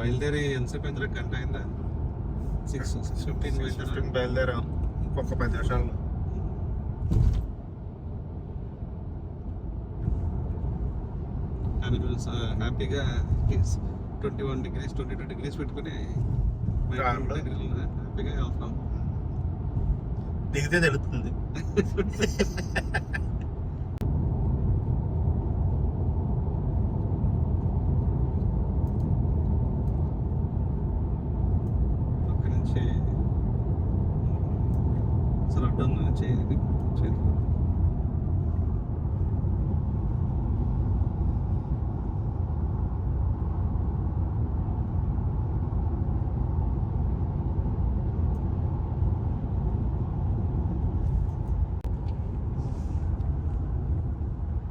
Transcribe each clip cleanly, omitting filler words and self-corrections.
బయలుదేరి ఎంతసేపు అయిందిరా? గంట అయిందా? 6:15 బయలుదేరాం. ఇంకొక 10 నిమిషాలు. కానీ హ్యాపీగా 21 degrees 22 degrees పెట్టుకుని హ్యాపీగా వెళ్తున్నాం. దిగితే తెలుస్తుంది. అక్కడి నుంచి అసలు అడ్డం నుంచి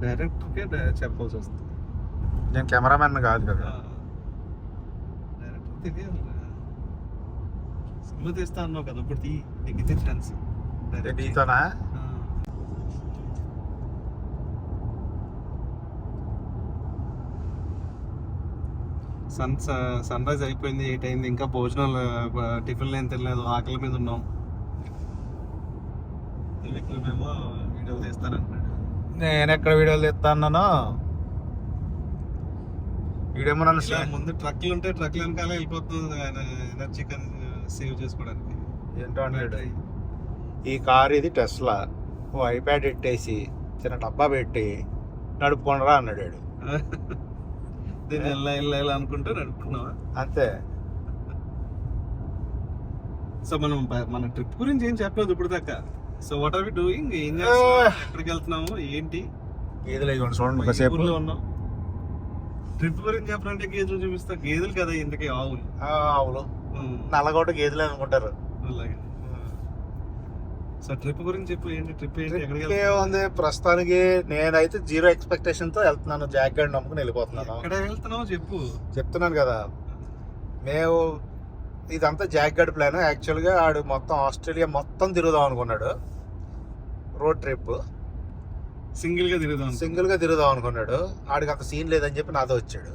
డైరెక్ట్గా చెప్పాల్సి వస్తుంది. నేను కెమెరామెన్ కాదు కదా. డైరెక్ట్ తెలియాలి. సినిమా తీస్తా అన్నావు కదా, ఇప్పుడు దిగితే ఛాన్స్ నీతోనా? సన్ రైజ్ అయిపోయింది, 8 అయింది. ఇంకా భోజనాలు టిఫిన్లు ఏం తినలేదు, ఆకలి మీద ఉన్నాం. మేము వీడియోలు తీస్తానంటున్నాడు. నేను ఎక్కడ వీడియోలు తీస్తాను? వీడియో ముందు ట్రక్లు ఉంటే ట్రక్ల వెనకాల వెళ్ళిపోతుంది ఆయన ఎనర్జీ సేవ్ చేసుకోవడానికి. ఏంటో అన్నాడు, ఈ కార్ ఇది టెస్లా, ఓ ఐప్యాడ్ పెట్టేసి చిన్న డబ్బా పెట్టి నడుపుకోనరా అన్నాడు. దీన్ని వెళ్ళా అనుకుంటే నడుపుకున్నావా? అంతే. సో మన ట్రిప్ గురించి ఏం చెప్పలేదు ఇప్పుడు దాకా. So what are we doing? ఏం చేస్తున్నాం, ఎక్కడికి వెళ్తున్నాము, ఏంటి? గేదెలు చూడండి ఒకసేపు ఉన్నాం. ట్రిప్ గురించి చెప్పాలంటే గేదెలు చూపిస్తా. గేదెలు కదా ఇంతకీ ఆవులు. ఆవులు నల్లగొట్ట గేదెలు అనుకుంటారు. అలాగే. సో ట్రిప్ గురించి చెప్పు. ఏంటి ట్రిప్? ఏంటి, ఎక్కడికి ఉంది? ప్రస్తుతానికి నేనైతే 0 ఎక్స్పెక్టేషన్ తో వెళ్తున్నాను. జాక్ గడ్ నమ్ముకుని వెళ్ళిపోతున్నాను. ఎక్కడ వెళ్తున్నావు చెప్పు. చెప్తున్నాను కదా, మేము ఇదంతా జాక్ గడ్ ప్లాన్. యాక్చువల్గా ఆడు మొత్తం ఆస్ట్రేలియా మొత్తం తిరుగుదాం అనుకున్నాడు. రోడ్ ట్రిప్ సింగిల్ గా తిరుగుదాం అనుకున్నాడు. ఆడికి అంత సీన్ లేదని చెప్పి నాతో వచ్చాడు.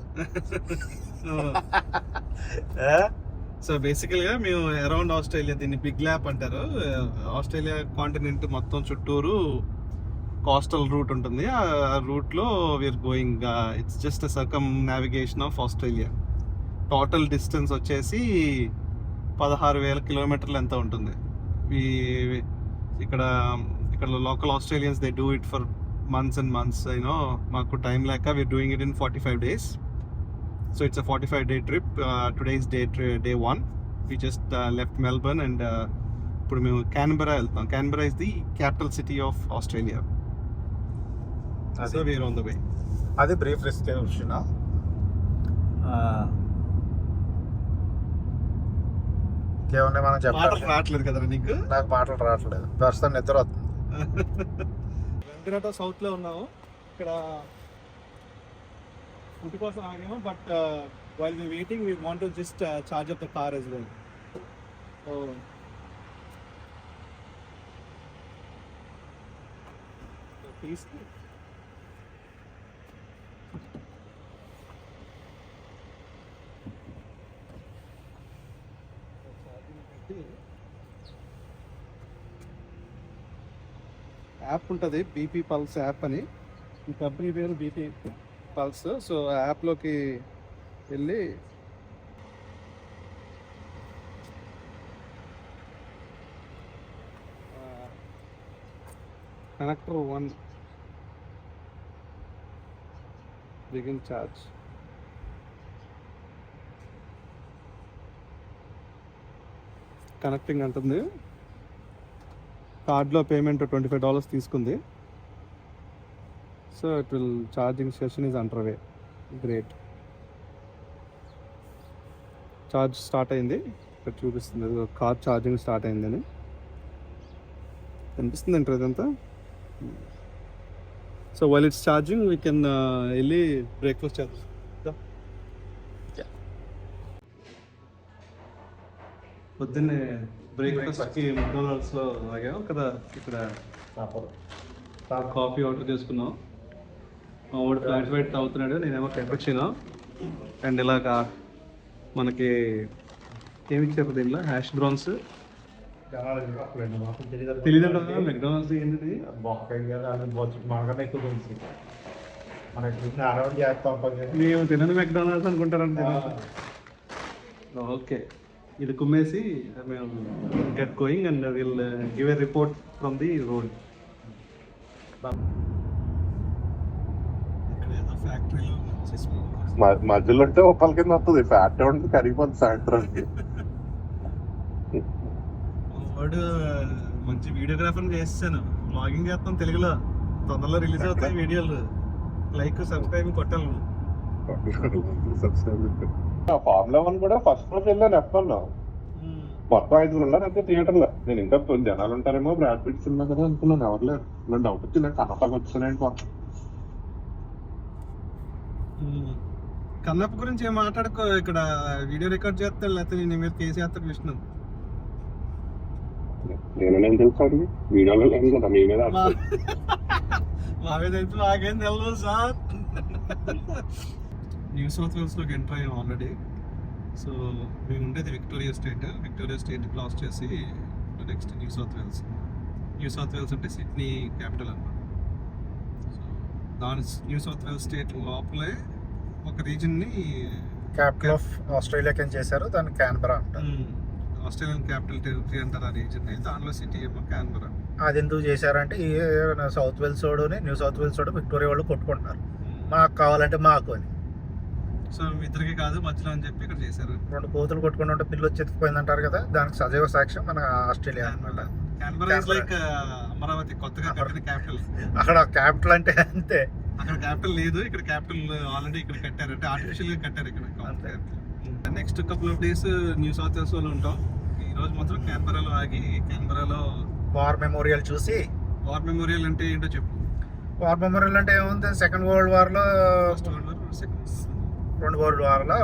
సో బేసికల్ గా మేము అరౌండ్ ఆస్ట్రేలియా, దీన్ని బిగ్ ల్యాప్ అంటారు. ఆస్ట్రేలియా కాంటినెంట్ మొత్తం చుట్టూరు కోస్టల్ రూట్ ఉంటుంది. ఆ రూట్ లో we're going. It's just circumnavigation of Australia. Total distance వచ్చేసి 16,000 కిలోమీటర్లు ఎంత ఉంటుంది. ఇక్కడ local Australians they do it for months and months. మాకు టైం లేక we're doing it in 45 days. So it's a 45-day trip. Today is day 1. We just left Melbourne and ఇప్పుడు మేము Canberra వెళ్తాం. Canberra is the capital city of Australia. So we're on the way. అది brief description. ఇంకేమన్నా మనం చెప్పాలి? రావట్లేదు కదా నీకు? నాకు మాటలు రావట్లేదు, ప్రస్తుతం నిద్ర వస్తుంది. వెంకటరాట సౌత్ లో ఉన్నాము. ఇక్కడ ఫుడ్ కోసం ఆగాము. But while we waiting we want to just charge up the car as well. సో తీసుకు యాప్ ఉంటుంది, బీపీ పల్స్ యాప్ అని. ఈ కంపెనీ పేరు బీపీ పల్స్. సో ఆ యాప్లోకి వెళ్ళి కనెక్టర్ 1 బిగిన్ ఛార్జ్. కనెక్టింగ్ అంటుంది. కార్డ్లో పేమెంట్ $25 తీసుకుంది. So it will charging session is under way. Great. Charge start అయింది. ఇక్కడ చూపిస్తుంది కార్ ఛార్జింగ్ స్టార్ట్ అయిందని కనిపిస్తుంది అంటారు ఇదంతా. So while it's charging we can వెళ్ళి బ్రేక్ఫాస్ట్ చేద్దాం. పొద్దున్నే బ్రేక్ఫాస్ట్కి మెక్డొనాల్డ్స్లో ఆగాం కదా. ఇక్కడ కాఫీ ఆర్డర్ చేసుకున్నాం. మా వాడు ఫ్లాట్ వైట్ తాగుతున్నాడు, నేనేమో కెపచినో. అండ్ ఇలాగా మనకి ఏమి ఇచ్చారు దీనిలో హ్యాష్ బ్రౌన్స్ తెలియదు మెక్డానల్డ్స్ ఏంటిది మనకన్నా ఎక్కువ తెలుసు. మనకి అరౌండ్ చేస్తా ఉంటాం కదా. మేము తినని మెక్డానల్డ్స్ అనుకుంటారంటే ఓకే ఇది కుమ్మేసి మేము get going and will give a report from the road. ఇక్కడ ఏదో ఫ్యాక్టరీలో మధ్యలో ఉంటే ఒప్పల కింద వస్తుంది, ఫ్యాట్ ఉంటుంది కరిగిపోతుంది సాయంత్రం. వాడు మంచి వీడియోగ్రాఫర్ చేస్తాను, బ్లాగింగ్ చేస్తాను తెలుగులో, తొందరలో రిలీజ్ అవుతాయి వీడియోలు. లైక్ సబ్స్క్రైబ్ కొట్టాలి. ఫార్ములా 1 కూడా ఫస్ట్ రోజు వెళ్ళాను F1 మొత్తం 5 ఉన్నారు అంతే థియేటర్ లో. నేను ఇంకా జనాలు ఉంటారేమో బ్రాడ్ పిట్ సినిమా కదా అనుకున్నాను, ఎవరు లేరు. నాకు డౌట్ వచ్చింది కనపగా వచ్చానండి మొత్తం. కన్నప్ప గురించి ఏం మాట్లాడుకో, ఇక్కడ వీడియో రికార్డ్ చేస్తాడు లేకపోతే నేను మీద కేసు చేస్తాడు విష్ణు. నేను తెలుసు వీడియోలో లేదు కదా మీ మీద. మా మీద అయితే మాకేం తెలియదు సార్. న్యూ సౌత్ వేల్స్ లోకి ఎంటర్ అయ్యాం ఆల్రెడీ. సో మేము ఉండేది విక్టోరియా స్టేట్ క్రాస్ చేసి నెక్స్ట్ న్యూ సౌత్ వేల్స్ అంటే సిడ్నీ క్యాపిటల్ అన్నమాట. సో దాని న్యూ సౌత్ వేల్స్ స్టేట్ లోపలే ఒక రీజన్ని క్యాపిటల్ ఆఫ్ ఆస్ట్రేలియా కింద చేశారు, దాన్ని క్యాన్బరా అంటారు. ఆస్ట్రేలియన్ క్యాపిటల్ టెరిటరీ అంటారు ఆ రీజన్. దానిలో సిటీ ఏమో క్యాన్బరా. అది ఎందుకు చేశారంటే ఈ సౌత్ వేల్స్ వాడుని న్యూ సౌత్ వేల్స్ వాడు విక్టోరియా వాళ్ళు కొట్టుకుంటున్నారు, మాకు కావాలంటే మాకు అని. సో ఇద్దరికి కాదు మధ్యలో అని చెప్పి ఇక్కడ చేశారు. 2 కోతులు కొట్టుకుంటుంటే పిల్లి వచ్చి ఎత్తుకుపోయింది అంటారు కదా, దానికి సజీవ సాక్ష్యం మన ఆస్ట్రేలియా అనమాట. క్యాన్బరా ఇస్ లైక్ అమరావతి కొత్తగా కట్టిన క్యాపిటల్. అక్కడ క్యాపిటల్ అంటే అంతే, అక్కడ క్యాపిటల్ లేదు, ఇక్కడ క్యాపిటల్ ఆల్రెడీ ఇక్కడ కట్టారు, అంటే ఆర్టిఫిషియల్ గా కట్టారు ఇక్కడ. Next couple of days New South Wales లో ఉంటాం. ఈ రోజు మాత్రం క్యాన్బరాలో ఆగి క్యాన్బరాలో వార్ మెమోరియల్ చూసి. వార్ మెమోరియల్ అంటే ఏంటో చెప్పు. వార్ మెమోరియల్ అంటే ఏముంది, సెకండ్ వరల్డ్ వార్లో, first world war, second 2 world వార్లో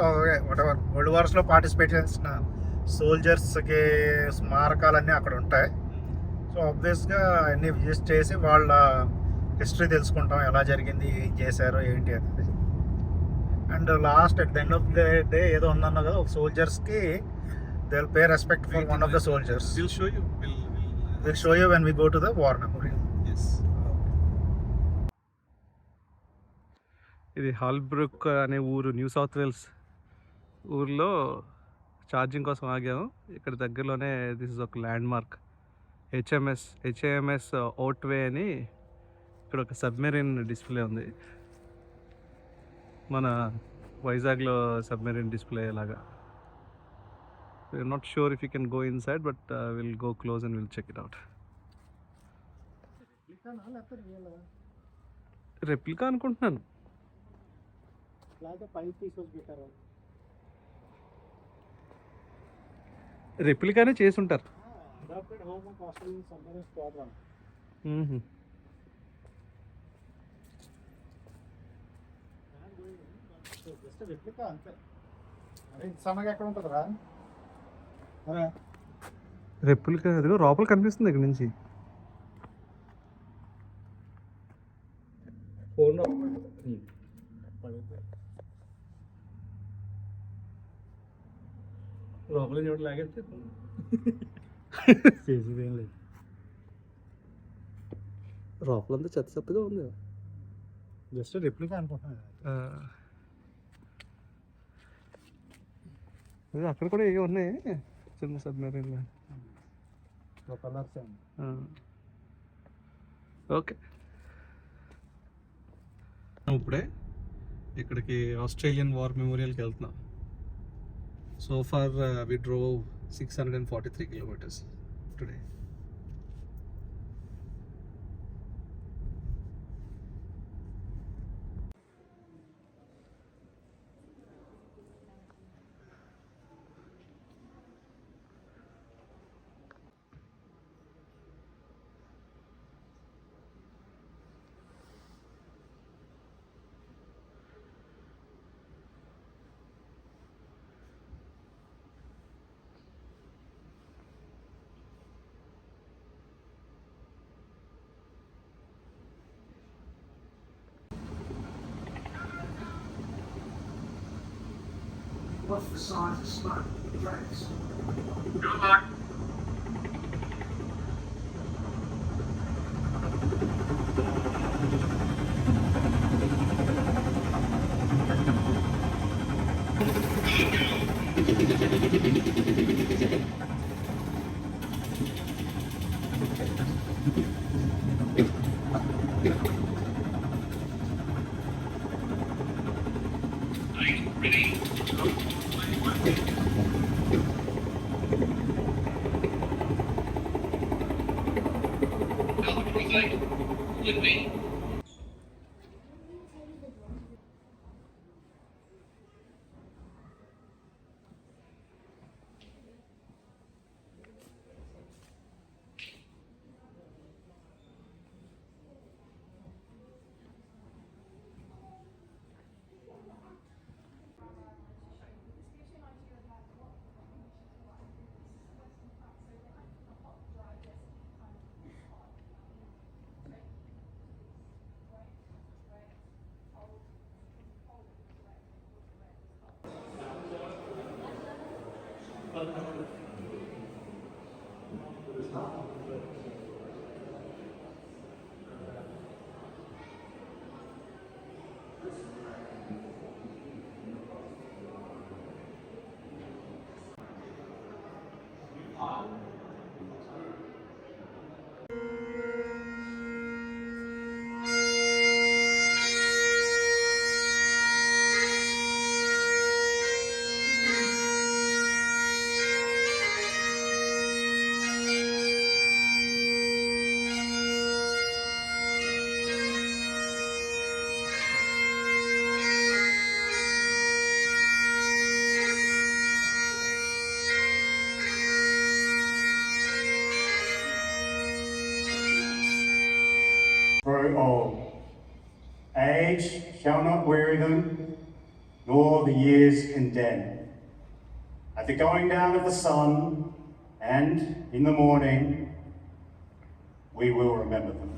వరల్డ్ వార్స్లో పార్టిసిపేట్ చేసిన సోల్జర్స్కి స్మారకాలన్నీ అక్కడ ఉంటాయి. సో ఆబ్వియస్గా అన్నీ విజిట్ చేసి వాళ్ళ హిస్టరీ తెలుసుకుంటాం, ఎలా జరిగింది, ఏం చేశారు ఏంటి అనేది. And last at the end of the day ఏదో ఉందన్న కదా, ఒక సోల్జర్స్కి they will pay respect for one of the soldiers. Will show you when we go to the war memorial. ఇది హాల్బ్రూక్ అనే ఊరు, న్యూ సౌత్ వేల్స్ ఊర్లో charging కోసం ఆగాము. ఇక్కడ దగ్గరలోనే దిస్ ఇస్ ఒక ల్యాండ్ మార్క్, హెచ్ఏఎంఎస్ ఓట్వే అని. ఇక్కడ ఒక సబ్మెరీన్ డిస్ప్లే ఉంది, మన వైజాగ్లో సబ్మెరీన్ డిస్ప్లే లాగా. We're not sure if you can go inside, but will go close and will check it out. Replica అనుకుంటున్నాను. రెప్లికానే చేసి ఉంటారు. రెప్లికా అదిగో లోపల కనిపిస్తుంది ఇక్కడ నుంచి. లోపల చోటు లాగేస్తే లోపలంతా చెత్త చెత్తగా ఉంది. జస్ట్ రెప్లికా అనుకుంటున్నాను. అక్కడ కూడా ఏ ఉన్నాయి చిన్న సబ్మెరీన్. ఓకే, ఇప్పుడే ఇక్కడికి ఆస్ట్రేలియన్ వార్ మెమోరియల్కి వెళ్తున్నాం. So far we drove 643 kilometers today. What facade is smart, friends? Through all. Age shall not weary them, nor the years condemn. At the going down of the sun, and in the morning, we will remember them.